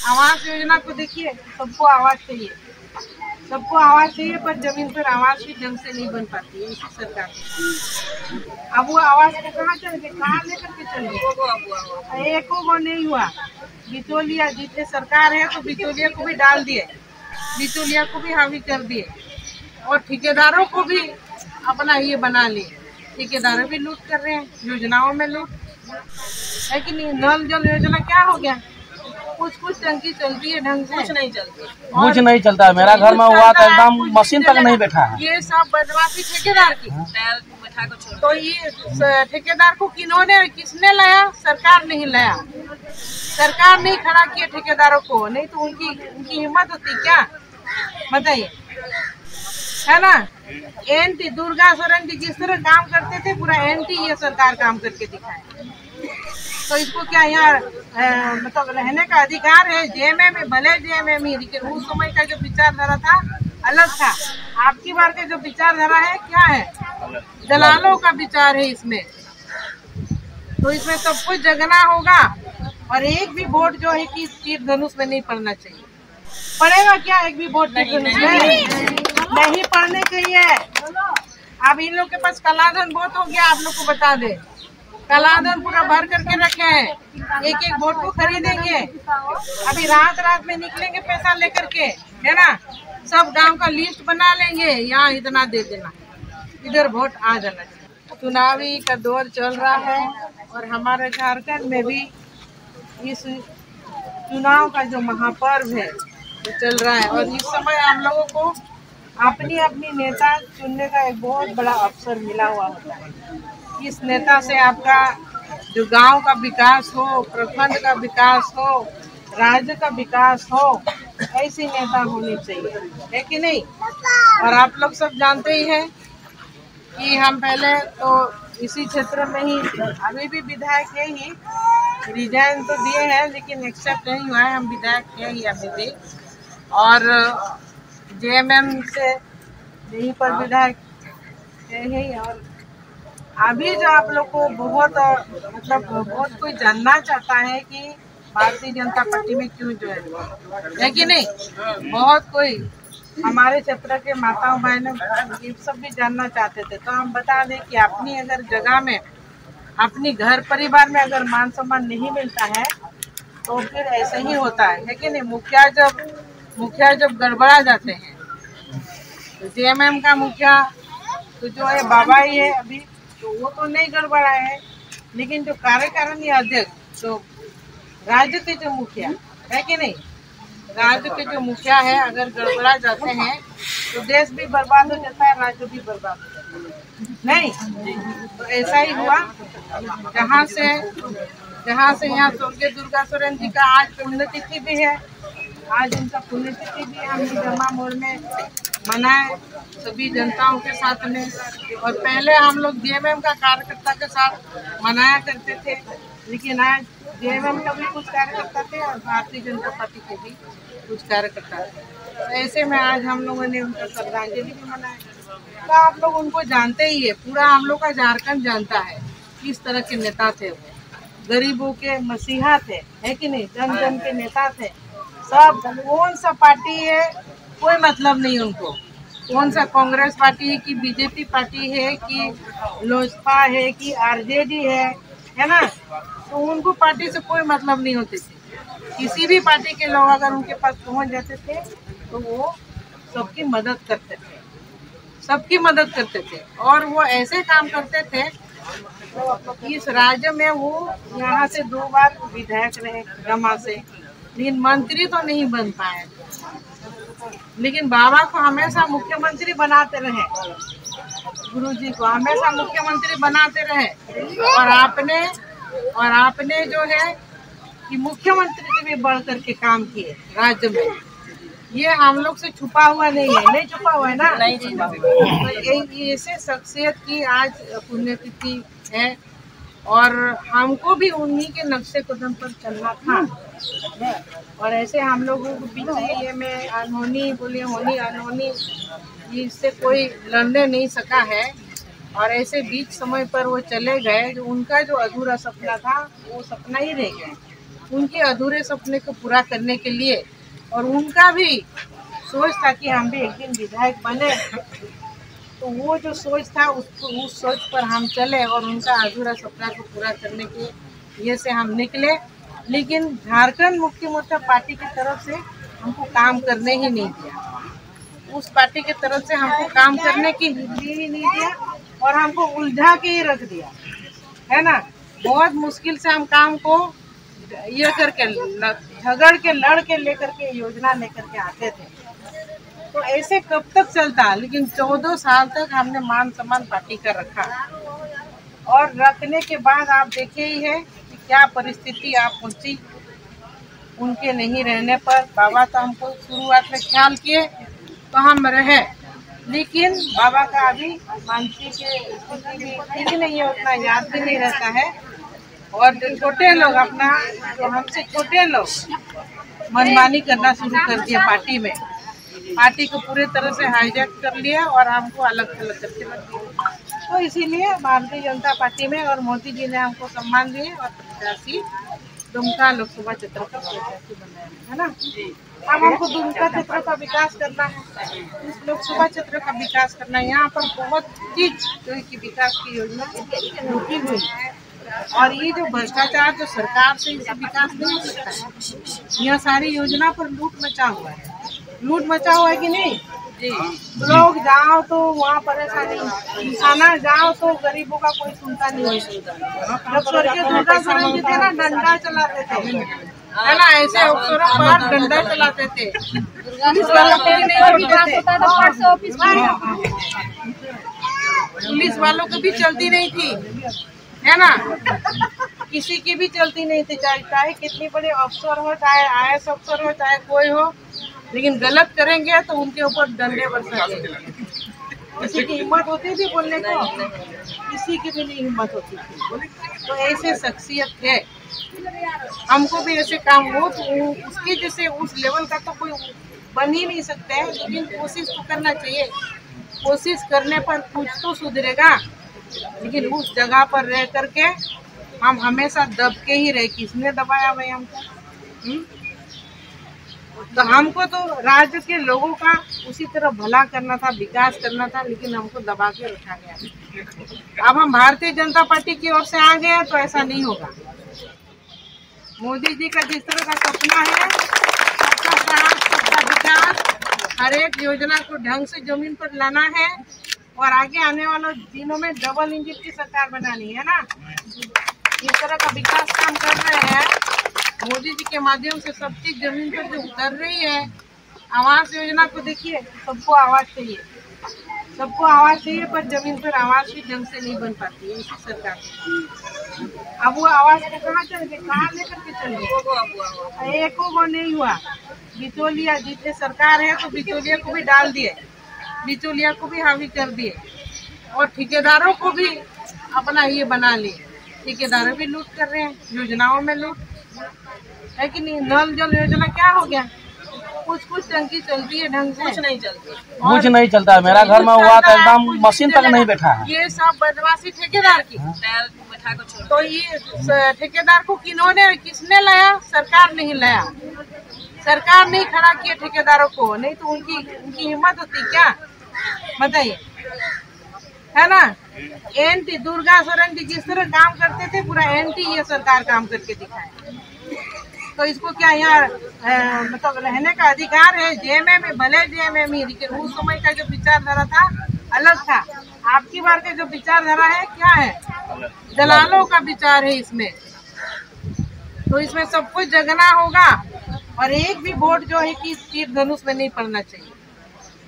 आवास योजना को देखिए, सबको आवास चाहिए, सबको आवास चाहिए, पर जमीन पर आवास भी ढंग से नहीं बन पाती है इसी सरकार के। अब वो आवास को कहाँ चल गए, कहाँ लेकर के चल गए? एक वो नहीं हुआ। बिचौलिया जितने सरकार है तो बिचौलिया को भी डाल दिए, बिचौलिया को भी हावी कर दिए और ठेकेदारों को भी अपना ये बना लिए। ठेकेदार भी लूट कर रहे हैं, योजनाओं में लूट है कि नहीं। नल जल योजना क्या हो गया? कुछ टंकी चलती है ढंग से, कुछ नहीं चलता। मेरा घर में हुआ था एकदम मशीन तक नहीं बैठा है। ये सब बदमाशी ठेकेदार की। तो ये ठेकेदार को किसने लाया? सरकार नहीं लाया, सरकार नहीं खड़ा किया ठेकेदारों को, नहीं तो उनकी हिम्मत होती क्या? बताइए, है ना। एंटी दुर्गा सोरेन जी जिस तरह काम करते थे, पूरा एंटी ये सरकार काम करके दिखाए। तो इसको क्या यहाँ मतलब रहने का अधिकार है? जेएमएम में भले जेएमएम ही, लेकिन उस समय का जो विचारधारा था अलग था। आपकी बार का जो विचारधारा है क्या है? दलालों का विचार है इसमें। तो इसमें सब कुछ जगना होगा और एक भी वोट जो है कि तीर धनुष में नहीं पड़ना चाहिए। पड़ेगा क्या एक भी वोट तीर धनुष में? नहीं पड़ने चाहिए। अब इन लोग के पास कलाधन बहुत हो गया, आप लोग को बता दे। कलाधन पूरा भर करके रखे हैं, एक एक वोट को खरीदेंगे। अभी रात में निकलेंगे पैसा लेकर के, है ना। सब गांव का लिस्ट बना लेंगे, यहाँ इतना दे देना, इधर वोट आ जाना चाहिए। चुनावी का दौर चल रहा है और हमारे झारखंड में भी इस चुनाव का जो महापर्व है वो चल रहा है। और इस समय हम लोगों को अपनी अपनी नेता चुनने का एक बहुत बड़ा अवसर मिला हुआ होता है। इस नेता से आपका जो गांव का विकास हो, प्रखंड का विकास हो, राज्य का विकास हो, ऐसी नेता होनी चाहिए, है कि नहीं। और आप लोग सब जानते ही हैं कि हम पहले तो इसी क्षेत्र में ही, अभी भी विधायक है ही, रिजाइन तो दिए हैं लेकिन एक्सेप्ट नहीं हुआ है, हम विधायक है ही अभी भी। और जेएमएम से यहीं पर विधायक है ही। और अभी जो आप लोग को बहुत बहुत कोई जानना चाहता है कि भारतीय जनता पार्टी में क्यों जो है कि नहीं। बहुत कोई हमारे क्षेत्र के माताओं बहनों ये सब भी जानना चाहते थे। तो हम बता दें कि अपनी अगर जगह में, अपनी घर परिवार में अगर मान सम्मान नहीं मिलता है तो फिर ऐसे ही होता है कि नहीं। मुखिया जब गड़बड़ा जाते हैं, तो जेएमएम का मुखिया तो जो है बाबा ही है अभी, तो वो तो नहीं गड़बड़ा है, लेकिन जो कार्यकारिणी अध्यक्ष, तो राज्य के जो मुखिया है कि नहीं, राज्य के जो मुखिया है अगर गड़बड़ा जाते हैं तो देश भी बर्बाद हो जाता है, राज्य भी बर्बाद हो जाता है, नहीं। तो ऐसा ही हुआ। जहाँ से यहाँ स्वर्गीय दुर्गा सोरेन जी का आज पुण्यतिथि भी है, आज उनका पुण्यतिथि भी हम जमा मोड़ में मनाए सभी जनताओं के साथ में। और पहले हम लोग जेएमएम का कार्यकर्ता के साथ मनाया करते थे, लेकिन आज जेएमएम का भी कुछ कार्यकर्ता थे और भारतीय जनता पार्टी के भी कुछ कार्यकर्ता थे। तो ऐसे में आज हम लोगों ने उनका श्रद्धांजलि भी मनाया। तो आप लोग उनको जानते ही है, पूरा हम लोग का झारखंड जानता है किस तरह के नेता थे वो। गरीबों के मसीहा थे, है कि नहीं, जन जन के नेता थे। सब कौन सा पार्टी है कोई मतलब नहीं उनको, कौन सा कांग्रेस पार्टी है कि बीजेपी पार्टी है कि लोजपा है कि आरजेडी है ना। तो उनको पार्टी से कोई मतलब नहीं होती थी। किसी भी पार्टी के लोग अगर उनके पास पहुंच जाते थे तो वो सबकी मदद करते थे और वो ऐसे काम करते थे। इस राज्य में वो यहाँ से 2 बार विधायक रहे रमा से, लेकिन मंत्री तो नहीं बन पाए, लेकिन बाबा को हमेशा मुख्यमंत्री बनाते रहे, गुरुजी को हमेशा मुख्यमंत्री बनाते रहे। और आपने जो है कि मुख्यमंत्री से भी बढ़ करके काम किए राज्य में। ये हम लोग से छुपा हुआ नहीं है, नहीं छुपा हुआ है ना, नहीं छुपा हुआ। तो ऐसे शख्सियत की आज पुण्यतिथि है और हमको भी उन्हीं के नक्शे कदम पर चलना था। और ऐसे हम लोगों के पीछे ये में अनहोनी इससे कोई लड़ने नहीं सका है। और ऐसे बीच समय पर वो चले गए, जो उनका जो अधूरा सपना था वो सपना ही रह गया। उनके अधूरे सपने को पूरा करने के लिए, और उनका भी सोच था कि हम भी एक दिन विधायक बने, तो वो जो सोच था उस सोच पर हम चले और उनका अधूरा सपना को पूरा करने के ये से हम निकले। लेकिन झारखंड मुक्ति मोर्चा पार्टी की तरफ से हमको काम करने ही नहीं दिया, उस पार्टी की तरफ से हमको काम करने की ही नहीं दिया और हमको उलझा के ही रख दिया, है ना। बहुत मुश्किल से हम काम को ये करके झगड़ के लड़ के लेकर के योजना लेकर के आते थे। तो ऐसे कब तक चलता, लेकिन 14 साल तक हमने मान सम्मान पार्टी का रखा, और रखने के बाद आप देखे ही है कि क्या परिस्थिति आप पहुंची। उनके नहीं रहने पर बाबा तो हमको शुरुआत में ख्याल किए तो हम रहे, लेकिन बाबा का अभी मानसिक स्थिति भी ठीक नहीं है, उतना याद भी नहीं रहता है। और जो छोटे लोग अपना, जो हमसे छोटे लोग मनमानी करना शुरू कर दिया पार्टी में, पार्टी को पूरे तरह से हाईजैक कर लिया और हमको अलग थलग करके रख दिया। तो इसीलिए भारतीय जनता पार्टी में और मोदी जी ने हमको सम्मान दिए और प्रत्याशी दुमका लोकसभा क्षेत्र का प्रत्याशी बनाया, है ना। अब हमको दुमका क्षेत्र का विकास करना है, इस लोकसभा क्षेत्र का विकास करना है। यहाँ पर बहुत चीज जो कि विकास की योजना रुकी हुई है, और ये जो भ्रष्टाचार जो सरकार से इसे विकास नहीं हो सकता है। यह सारी योजना पर लूट मचा हुआ है, लूट मचा हुआ है कि नहीं जी। लोग जाओ तो वहाँ परेशानी, खाना जाओ तो गरीबों का कोई सुनता नहीं है। जब स्वर्गीय दुर्गा शरण जी थे ना, डंडा चलाते थे, है ना, ऐसे अवसरों पर डंडा चलाते थे, पुलिस वालों को भी नहीं छोड़ते थे, पुलिस वालों को भी चलती नहीं थी, है ना, किसी की भी चलती नहीं थी, चाहे कितनी बड़े अफसर हो, चाहे IAS अफसर हो, चाहे कोई हो, लेकिन गलत करेंगे तो उनके ऊपर डंडे बरसाएंगे। किसी की हिम्मत होती थी बोलने को, किसी की भी नहीं हिम्मत होती थी। तो ऐसे शख्सियत थे, हमको भी ऐसे काम हो तो उसके जैसे उस लेवल का तो कोई बन ही नहीं सकते हैं, लेकिन कोशिश तो करना चाहिए। कोशिश करने पर कुछ तो सुधरेगा, लेकिन उस जगह पर रह करके हम हमेशा दब के ही रहे। किसने दबाया भाई हमको? तो हमको तो राज्य के लोगों का उसी तरह भला करना था, विकास करना था, लेकिन हमको दबा के रखा गया। अब हम भारतीय जनता पार्टी की ओर से आ गए तो ऐसा नहीं होगा। मोदी जी का जिस तरह का सपना है, सबका साथ, सबका विकास, हर एक योजना को ढंग से जमीन पर लाना है, और आगे आने वाले दिनों में डबल इंजन की सरकार बनानी है ना। इस तरह का विकास काम कर रहे हैं मोदी जी के माध्यम से, सब चीज जमीन पर जो उतर रही है। आवास योजना को देखिए, सबको आवाज चाहिए, सबको आवाज चाहिए, पर जमीन पर आवाज भी ढंग से नहीं बन पाती है इसी सरकार से। अब वो आवाज को कहाँ चल गए, कहाँ लेकर के चल गए? एको वो नहीं हुआ। बिचौलिया जितने सरकार है तो बिचौलिया को भी डाल दिए, बिचौलिया को भी हावी कर दिए, और ठेकेदारों को भी अपना ये बना लिए। ठेकेदार भी लूट कर रहे हैं, योजनाओं में लूट है कि नहीं। नल जल योजना क्या हो गया? कुछ टंकी चलती है ढंग से, कुछ नहीं चलती, कुछ नहीं चलता। मेरा घर में हुआ तो एकदम मशीन तक नहीं बैठा है। ये सब बदमाशी ठेकेदार की। तो ये ठेकेदार को किसने लाया? सरकार नहीं लाया, सरकार नहीं खड़ा किया ठेकेदारों को, नहीं तो उनकी हिम्मत होती क्या, बताइए, है ना। एंटी दुर्गा शरण जी जिस तरह काम करते थे, पूरा एंटी ये सरकार काम करके दिखाए। तो इसको क्या यहाँ मतलब रहने का अधिकार है? जेएमएम में भले जेएमएम ही, लेकिन उस समय का जो विचारधारा था अलग था। आपकी बार का जो विचारधारा है क्या है? दलालों का विचार है इसमें। तो इसमें सब कुछ जगना होगा, और एक भी वोट जो है कि तीर धनुष में नहीं पड़ना चाहिए।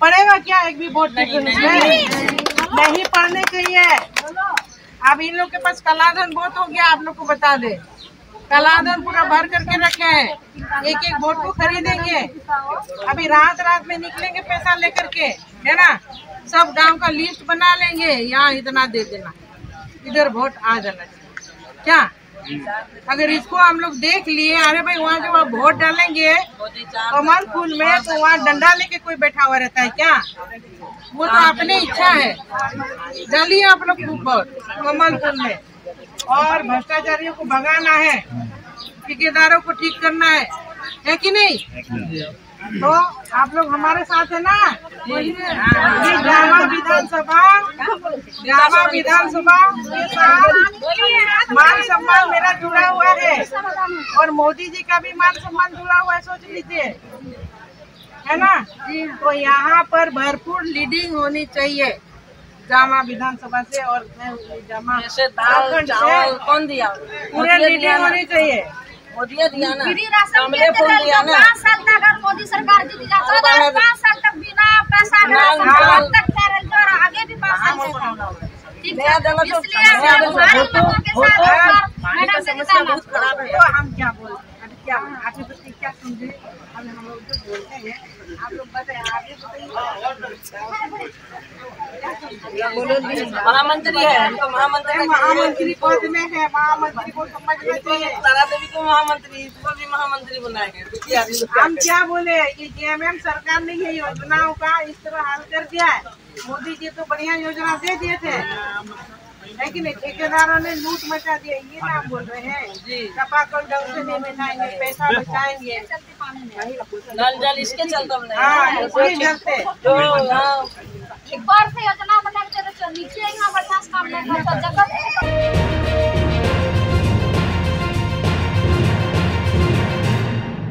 पड़ेगा क्या एक भी वोट तीर धनुष में? नहीं पड़ने चाहिए। अब इन लोग के पास कलाधन बहुत हो गया, आप लोग को बता दे, कलाधन पूरा भर करके रखे हैं, एक एक वोट को खरीदेंगे। अभी रात में निकलेंगे पैसा लेकर के, है ना, सब गांव का लिस्ट बना लेंगे, यहाँ इतना दे देना, इधर वोट आ जाना चाहिए। क्या अगर इसको हम लोग देख लिए, अरे भाई वहाँ जब आप वोट डालेंगे कमल फूल में, तो वहाँ डंडा लेके कोई बैठा हुआ रहता है क्या? वो तो अपनी इच्छा है, डालिए आप लोग वोट कमल फूल में। और भ्रष्टाचारियों को भगाना है, ठेकेदारों को ठीक करना है कि नहीं? तो आप लोग हमारे साथ है ना? ये जामा विधानसभा के साथ मान सम्मान मेरा जुड़ा हुआ है और मोदी जी का भी मान सम्मान जुड़ा हुआ है, सोच लीजिए, है ना? तो यहाँ पर भरपूर लीडिंग होनी चाहिए जामा विधानसभा से और जामा कौन दिया? पूरे लीडिंग होनी चाहिए। मोदी दिया ना, कमले फूल दिया ना। 5 साल तक अगर मोदी सरकार जीती जाती है 5 साल तक बिना पैसा तक आगे भी 5 साल ठीक है। इसलिए हमारे लोगों के साथ मैडम से बहुत खराब है। तो हम क्या बोल क्या आगे बच्चे क्या समझे? हम लोग जो बोलते हैं आप लोग बताए आगे महामंत्री है, तो महामंत्री पद में है, महामंत्री को समझना चाहिए। तारा देवी को महामंत्री, इसको भी महामंत्री बनाएंगे। हम क्या बोले, ये जेएमएम सरकार ने ये योजनाओं का इस तरह हल कर दिया है। मोदी जी तो बढ़िया योजना दे दिए थे, लेकिन ठेकेदारों ने लूट मचा दिया। ये ना बोल रहे हैं चापाकल ढंग से नहीं बिठाएंगे, पैसा बचाएंगे, नल जल इसके चलते। हाँ इसी चलते एक बार से योजना बना के नीचे यहाँ बर्दाश्त काम नहीं करता, जगह